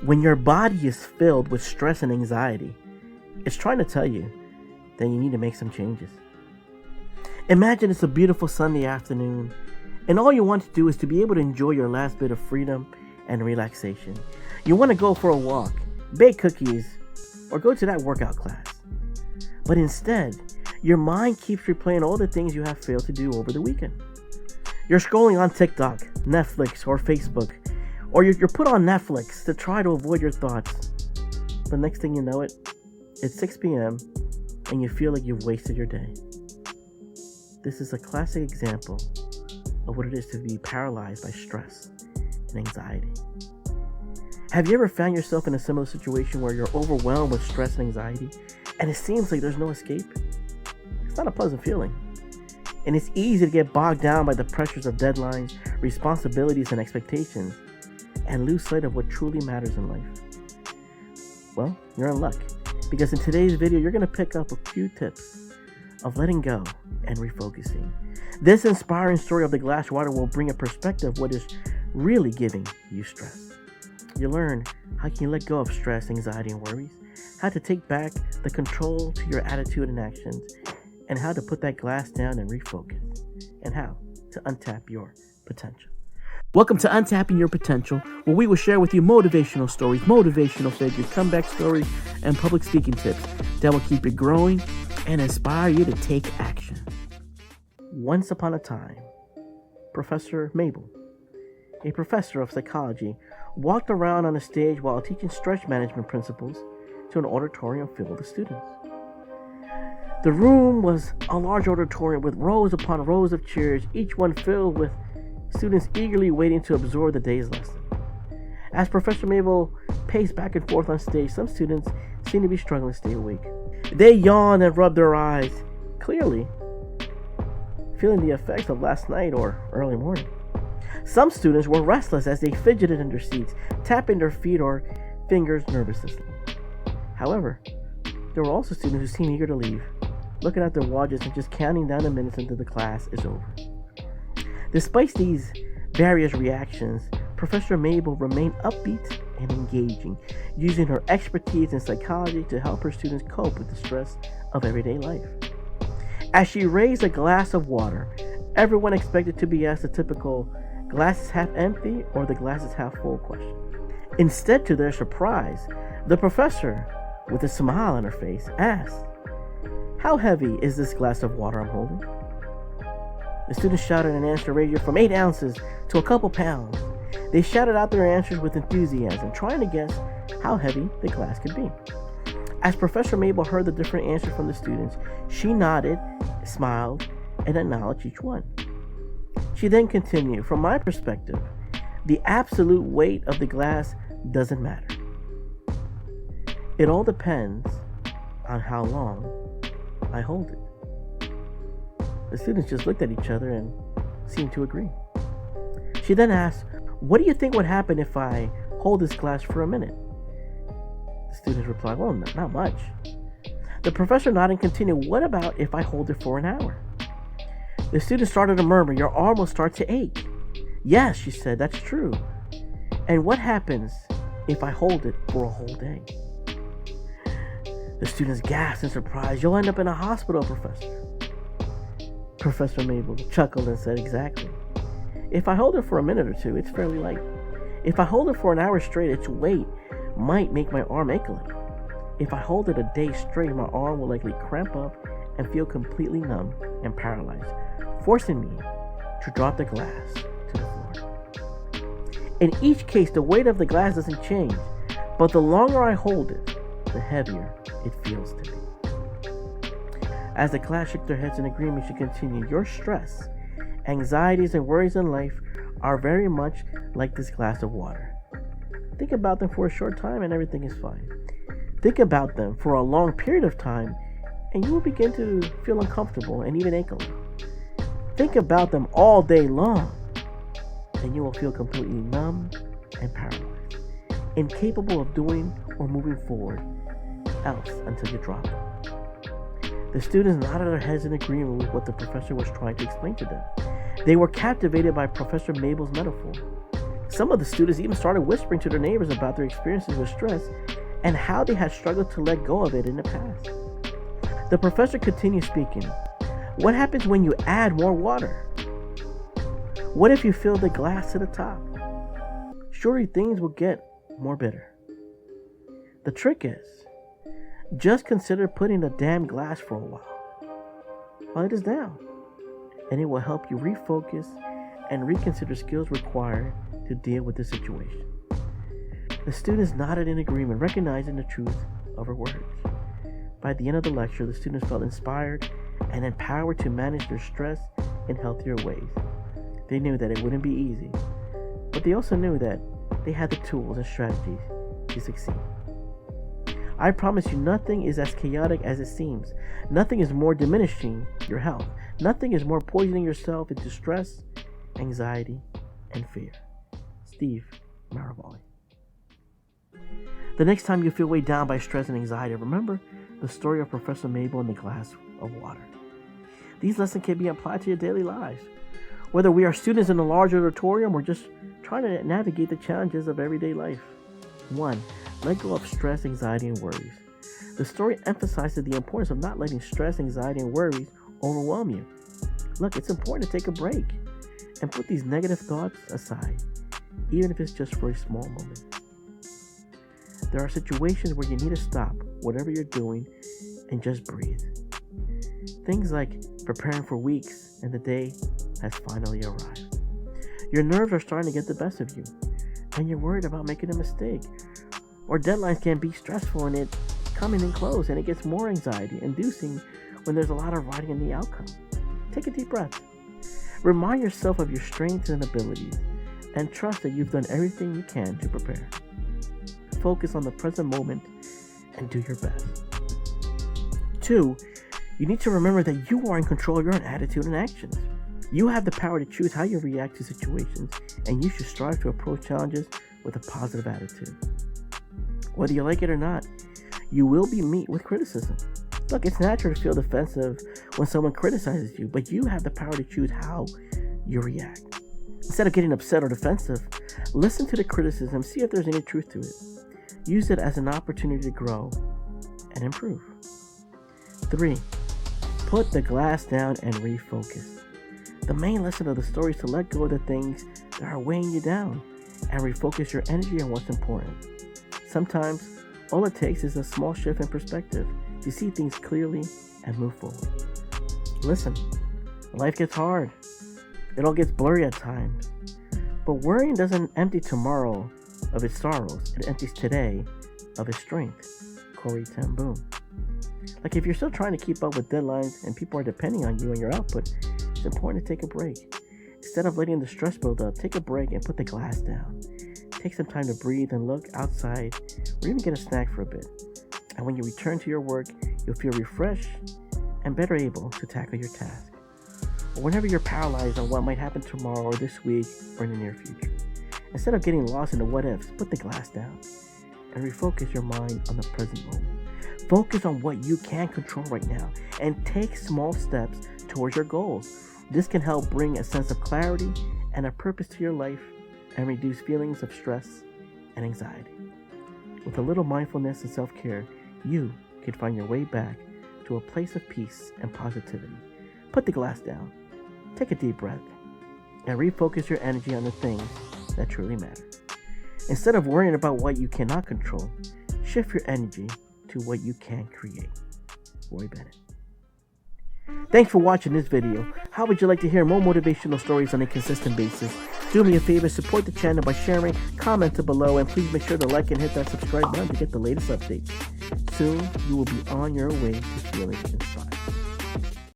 When your body is filled with stress and anxiety, it's trying to tell you that you need to make some changes. Imagine it's a beautiful Sunday afternoon, and all you want to do is to be able to enjoy your last bit of freedom and relaxation. You want to go for a walk, bake cookies, or go to that workout class. But instead, your mind keeps replaying all the things you have failed to do over the weekend. You're scrolling on TikTok, Netflix, or Facebook, or you're put on Netflix to try to avoid your thoughts. The next thing you know it's 6 p.m. and you feel like you've wasted your day. This is a classic example of what it is to be paralyzed by stress and anxiety. Have you ever found yourself in a similar situation where you're overwhelmed with stress and anxiety and it seems like there's no escape? It's not a pleasant feeling. And it's easy to get bogged down by the pressures of deadlines, responsibilities, and expectations and lose sight of what truly matters in life. Well, you're in luck, because in today's video, you're going to pick up a few tips of letting go and refocusing. This inspiring story of the glass water will bring a perspective of what is really giving you stress. You learn how you can let go of stress, anxiety, and worries, how to take back the control to your attitude and actions, and how to put that glass down and refocus, and how to untap your potential. Welcome to Untapping Your Potential, where we will share with you motivational stories, motivational figures, comeback stories, and public speaking tips that will keep you growing and inspire you to take action. Once upon a time, Professor Mabel, a professor of psychology, walked around on a stage while teaching stress management principles to an auditorium filled with students. The room was a large auditorium with rows upon rows of chairs, each one filled with students eagerly waiting to absorb the day's lesson. As Professor Mabel paced back and forth on stage, some students seemed to be struggling to stay awake. They yawned and rubbed their eyes, clearly feeling the effects of last night or early morning. Some students were restless as they fidgeted in their seats, tapping their feet or fingers nervously. However, there were also students who seemed eager to leave, looking at their watches and just counting down the minutes until the class is over. Despite these various reactions, Professor Mabel remained upbeat and engaging, using her expertise in psychology to help her students cope with the stress of everyday life. As she raised a glass of water, everyone expected to be asked the typical glass is half empty or the glass is half full question. Instead, to their surprise, the professor, with a smile on her face, asked, "How heavy is this glass of water I'm holding?" The students shouted an answer ranging from 8 ounces to a couple pounds. They shouted out their answers with enthusiasm, trying to guess how heavy the glass could be. As Professor Mabel heard the different answers from the students, she nodded, smiled, and acknowledged each one. She then continued, "From my perspective, the absolute weight of the glass doesn't matter. It all depends on how long I hold it." The students just looked at each other and seemed to agree. She then asked, "What do you think would happen if I hold this glass for a minute?" The students replied, "Well, not much." The professor nodded and continued, "What about if I hold it for an hour?" The students started to murmur, "Your arm will start to ache." "Yes," she said, "that's true. And what happens if I hold it for a whole day?" The students gasped in surprise. "You'll end up in a hospital, Professor." Professor Mabel chuckled and said, "Exactly. If I hold it for a minute or two, it's fairly light. If I hold it for an hour straight, its weight might make my arm ache a little. If I hold it a day straight, my arm will likely cramp up and feel completely numb and paralyzed, forcing me to drop the glass to the floor. In each case, the weight of the glass doesn't change, but the longer I hold it, the heavier it feels to me." As the class shook their heads in agreement, she continued, "Your stress, anxieties, and worries in life are very much like this glass of water. Think about them for a short time and everything is fine. Think about them for a long period of time and you will begin to feel uncomfortable and even ache a little. Think about them all day long and you will feel completely numb and paralyzed, incapable of doing or moving forward else until you drop it." The students nodded their heads in agreement with what the professor was trying to explain to them. They were captivated by Professor Mabel's metaphor. Some of the students even started whispering to their neighbors about their experiences with stress and how they had struggled to let go of it in the past. The professor continued speaking. What happens when you add more water? What if you fill the glass to the top? Surely things will get more bitter. The trick is, just consider putting the damn glass for a while it is down, and it will help you refocus and reconsider skills required to deal with the situation. The students nodded in agreement, recognizing the truth of her words. By the end of the lecture, the students felt inspired and empowered to manage their stress in healthier ways. They knew that it wouldn't be easy, but they also knew that they had the tools and strategies to succeed. I promise you, nothing is as chaotic as it seems. Nothing is more diminishing your health. Nothing is more poisoning yourself into stress, anxiety, and fear. Steve Maravali. The next time you feel weighed down by stress and anxiety, remember the story of Professor Mabel and the glass of water. These lessons can be applied to your daily lives. Whether we are students in a large auditorium or just trying to navigate the challenges of everyday life. 1. Let go of stress, anxiety, and worries. The story emphasizes the importance of not letting stress, anxiety, and worries overwhelm you. Look, it's important to take a break and put these negative thoughts aside, even if it's just for a small moment. There are situations where you need to stop whatever you're doing and just breathe. Things like preparing for weeks and the day has finally arrived. Your nerves are starting to get the best of you, and you're worried about making a mistake. Or deadlines can be stressful and it's coming in close, and it gets more anxiety inducing when there's a lot of writing in the outcome. Take a deep breath. Remind yourself of your strengths and abilities, and trust that you've done everything you can to prepare. Focus on the present moment and do your best. 2. You need to remember that you are in control of your own attitude and actions. You have the power to choose how you react to situations, and you should strive to approach challenges with a positive attitude. Whether you like it or not, you will be met with criticism. Look, it's natural to feel defensive when someone criticizes you, but you have the power to choose how you react. Instead of getting upset or defensive, listen to the criticism, see if there's any truth to it. Use it as an opportunity to grow and improve. 3. Put the glass down and refocus. The main lesson of the story is to let go of the things that are weighing you down and refocus your energy on what's important. Sometimes, all it takes is a small shift in perspective to see things clearly and move forward. Listen, life gets hard. It all gets blurry at times. But worrying doesn't empty tomorrow of its sorrows. It empties today of its strength. Corey ten Boom. Like, if you're still trying to keep up with deadlines and people are depending on you and your output, it's important to take a break. Instead of letting the stress build up, take a break and put the glass down. Take some time to breathe and look outside, or even get a snack for a bit. And when you return to your work, you'll feel refreshed and better able to tackle your task. Or whenever you're paralyzed on what might happen tomorrow or this week or in the near future. Instead of getting lost in the what ifs, put the glass down and refocus your mind on the present moment. Focus on what you can control right now and take small steps towards your goals. This can help bring a sense of clarity and a purpose to your life and reduce feelings of stress and anxiety. With a little mindfulness and self-care, you can find your way back to a place of peace and positivity. Put the glass down, take a deep breath, and refocus your energy on the things that truly matter. Instead of worrying about what you cannot control, shift your energy to what you can create. Roy Bennett. Thanks for watching this video. How would you like to hear more motivational stories on a consistent basis? Do me a favor, support the channel by sharing, comment below, and please make sure to like and hit that subscribe button to get the latest updates. Soon, you will be on your way to feeling